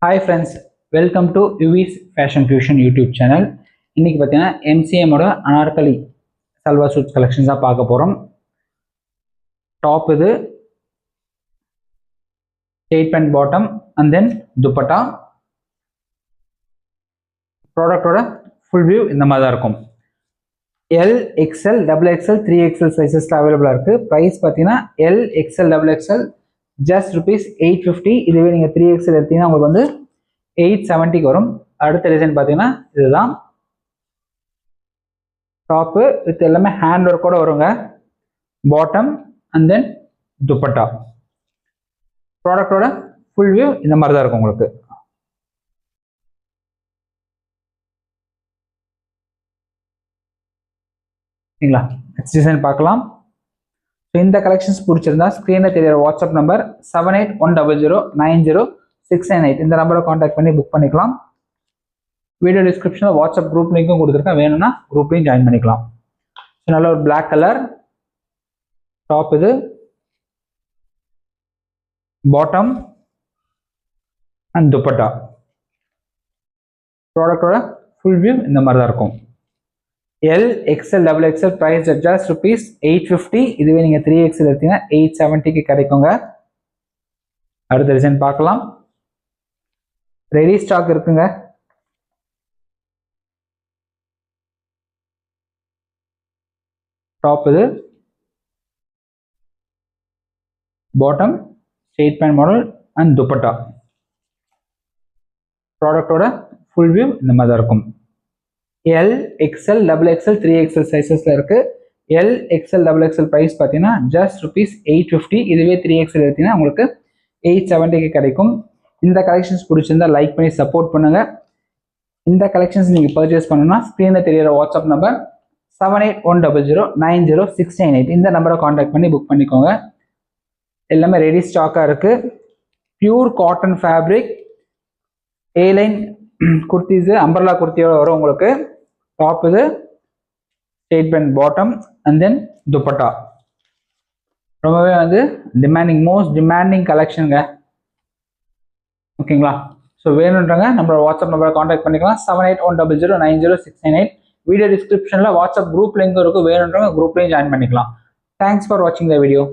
Hi friends, welcome to UV's Fashion Fusion YouTube channel. இன்னைக்கு பார்த்தீங்கன்னா MCM ஓட Anarkali salwar suit collections தான் பார்க்க போகிறோம். டாப் இது straight pant bottom and then dupatta. ப்ராடக்டோட ஃபுல் வியூ இந்த மாதிரி தான் இருக்கும். L, XL, XXL, 3XL சைஸஸில் அவைலபிளாக இருக்குது. ப்ரைஸ் பார்த்தீங்கன்னா L, XL, XXL ஜஸ்ட் ₹850. இதுவே நீங்கள் 3XL எடுத்தீங்கன்னா உங்களுக்கு வந்து 870 வரும். அடுத்த டிசைன் பார்த்தீங்கன்னா இதுதான் டாப்பு வித் எல்லாமே ஹேண்ட் ஒர்க்கோட வருங்க. Bottom and then dupatta. ப்ராடக்டோட ஃபுல் வியூ இந்த மாதிரி தான் இருக்கும் உங்களுக்கு. சரிங்களா, நெக்ஸ்ட் டிசைன் பார்க்கலாம். ஸோ இந்த கலெக்ஷன்ஸ் பிடிச்சிருந்தா ஸ்க்ரீனில் தெரியிற வாட்ஸ்அப் நம்பர் 7810090698 இந்த நம்பரை காண்டாக்ட் பண்ணி புக் பண்ணிக்கலாம். வீடியோ டிஸ்கிரிப்ஷனில் வாட்ஸ்அப் குரூப் லிங்க்கும் கொடுத்துருக்கேன், வேணும்னா குரூப்லையும் ஜாயின் பண்ணிக்கலாம். ஸோ நல்ல ஒரு பிளாக் கலர் டாப், இது பாட்டம் அண்ட் துப்பட்டா. ப்ராடக்டோட ஃபுல் வியூ இந்த மாதிரி தான் இருக்கும். L, XL, XXL price just ₹850. இதுவே நீங்கள் 3XL எடுத்தீங்கன்னா 870 கிடைக்குங்க. அடுத்த டிசைன் பார்க்கலாம். ரெடி ஸ்டாக் இருக்குங்க. டாப் இது bottom straight pant model and dupatta. ப்ராடக்டோட ஃபுல் வியூ இந்த மாதிரி தான் இருக்கும். L, XL, XXL, 3XL சைஸஸில் இருக்குது. L, XL, XXL ப்ரைஸ் பார்த்தீங்கன்னா ஜஸ்ட் ₹850. இதுவே 3XL எடுத்தீங்கன்னா உங்களுக்கு 870 கிடைக்கும். இந்த கலெக்ஷன்ஸ் பிடிச்சிருந்தா லைக் பண்ணி சப்போர்ட் பண்ணுங்கள். இந்த கலெக்ஷன்ஸ் நீங்கள் பர்ச்சேஸ் பண்ணணும்னா ஸ்க்ரீனில் தெரியிற வாட்ஸ்அப் நம்பர் 7810090698 இந்த நம்பரை காண்டாக்ட் பண்ணி புக் பண்ணிக்கோங்க. எல்லாமே ரெடி ஸ்டாக்காக இருக்குது. Pure cotton fabric A line kurtis umbrella குர்த்தியோட வரும் உங்களுக்கு. டாப் இது straight pant bottom and then dupatta. ரொம்பவே வந்து மோஸ்ட் டிமாண்டிங் கலெக்ஷனுங்க. ஓகேங்களா, ஸோ வேணுன்றங்க நம்மளோட வாட்ஸ்அப் நம்பரை காண்டாக்ட் பண்ணிக்கலாம். 7810090698. வீடியோ டிஸ்கிரிப்ஷனில் வாட்ஸ்அப் குரூப் லிங்க் இருக்கும், வேணுன்றவங்க குரூப்லையும் ஜாயின் பண்ணிக்கலாம். தேங்க்ஸ் ஃபார் வாட்சிங் த வீடியோ.